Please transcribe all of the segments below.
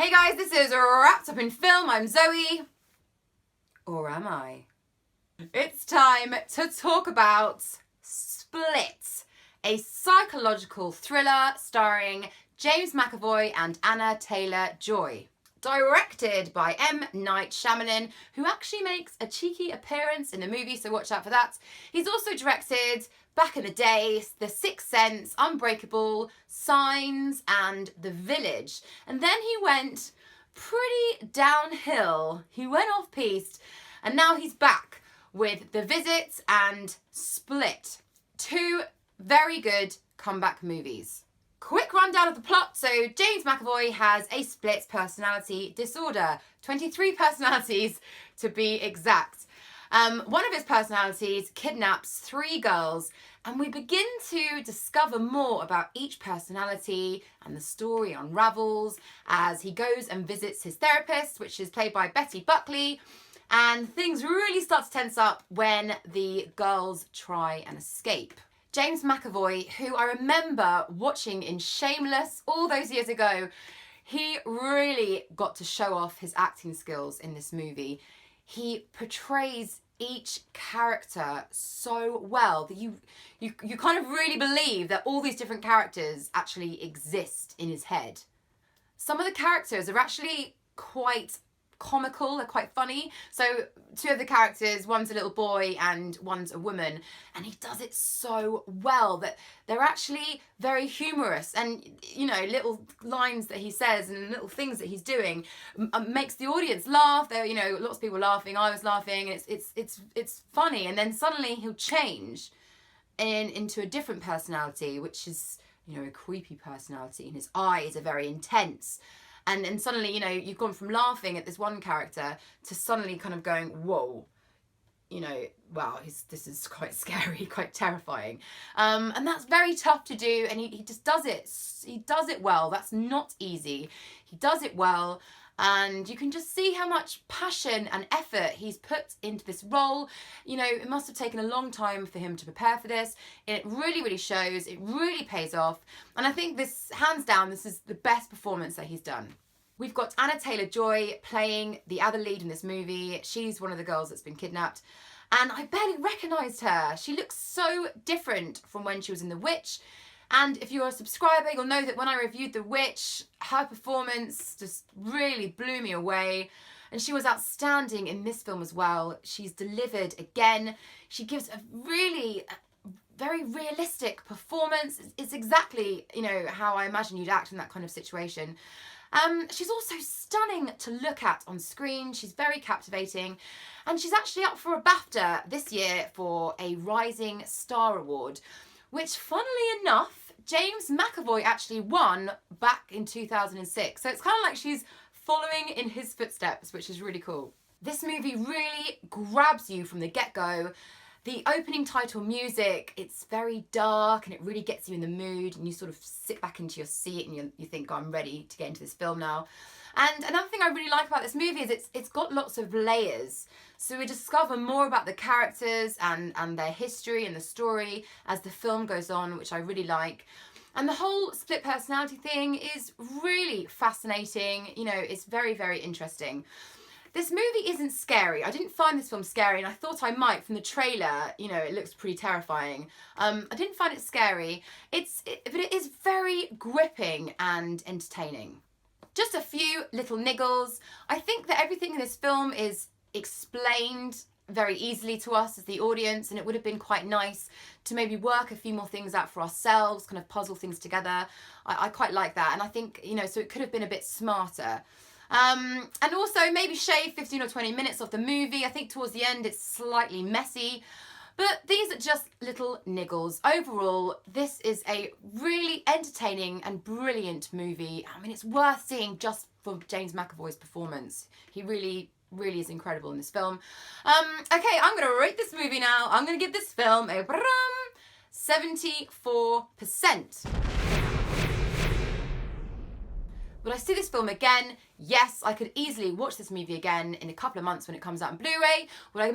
Hey guys, this is Wrapped Up in Film. I'm Zoe. Or am I? It's time to talk about Split, a psychological thriller starring James McAvoy and Anna Taylor-Joy. Directed by M. Night Shyamalan, who actually makes a cheeky appearance in the movie, so watch out for that. He's also directed, back in the day, The Sixth Sense, Unbreakable, Signs, and The Village. And then he went pretty downhill. He went off-piste, and now he's back with The Visit and Split. Two very good comeback movies. Quick rundown of the plot. So James McAvoy has a split personality disorder, 23 personalities to be exact. One of his personalities kidnaps 3 girls, and we begin to discover more about each personality, and the story unravels as he goes and visits his therapist, which is played by Betty Buckley, and things really start to tense up when the girls try and escape. James McAvoy, who I remember watching in Shameless all those years ago, he really got to show off his acting skills in this movie. He portrays each character so well that you kind of really believe that all these different characters actually exist in his head. Some of the characters are actually quite comical, they're quite funny. So 2 of the characters, one's a little boy and one's a woman, and he does it so well that they're actually very humorous, and little lines that he says and little things that he's doing makes the audience laugh. There, lots of people laughing, I was laughing, and it's funny. And then suddenly he'll change into a different personality, which is a creepy personality, and his eyes are very intense. And suddenly, you've gone from laughing at this one character to suddenly kind of going, whoa, wow, this is quite scary, quite terrifying. And that's very tough to do, and he just does it. He does it well. That's not easy. He does it well, and you can just see how much passion and effort he's put into this role. It must have taken a long time for him to prepare for this. It really, really shows. It really pays off. And I think this, hands down, this is the best performance that he's done. We've got Anna Taylor-Joy playing the other lead in this movie. She's one of the girls that's been kidnapped. And I barely recognised her. She looks so different from when she was in The Witch. And if you're a subscriber, you'll know that when I reviewed The Witch, her performance just really blew me away. And she was outstanding in this film as well. She's delivered again. She gives a really very realistic performance. It's exactly, how I imagine you'd act in that kind of situation. She's also stunning to look at on screen. She's very captivating. And she's actually up for a BAFTA this year for a Rising Star Award, which, funnily enough, James McAvoy actually won back in 2006. So it's kind of like she's following in his footsteps, which is really cool. This movie really grabs you from the get-go. The opening title music, it's very dark and it really gets you in the mood, and you sort of sit back into your seat and you think, oh, I'm ready to get into this film now. And another thing I really like about this movie is it's got lots of layers. So we discover more about the characters and their history and the story as the film goes on, which I really like. And the whole split personality thing is really fascinating. It's very, very interesting. This movie isn't scary. I didn't find this film scary, and I thought I might from the trailer. It looks pretty terrifying. I didn't find it scary. But it is very gripping and entertaining. Just a few little niggles. I think that everything in this film is explained very easily to us as the audience, and it would have been quite nice to maybe work a few more things out for ourselves, kind of puzzle things together. I quite like that, and I think, so it could have been a bit smarter. And also maybe shave 15 or 20 minutes off the movie. I think towards the end it's slightly messy, but these are just little niggles. Overall, this is a really entertaining and brilliant movie. I mean, it's worth seeing just for James McAvoy's performance. He really is incredible in this film. Okay, I'm going to rate this movie now. I'm going to give this film a 74%. Would I see this film again? Yes, I could easily watch this movie again in a couple of months when it comes out on Blu-ray. Would I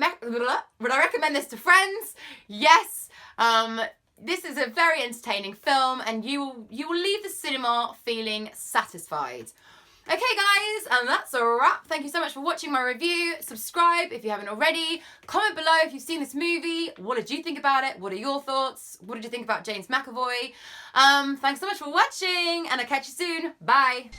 recommend this to friends? Yes. This is a very entertaining film, and you will leave the cinema feeling satisfied. Okay guys, and that's a wrap. Thank you so much for watching my review. Subscribe if you haven't already. Comment below if you've seen this movie. What did you think about it? What are your thoughts? What did you think about James McAvoy? Thanks so much for watching, and I'll catch you soon. Bye.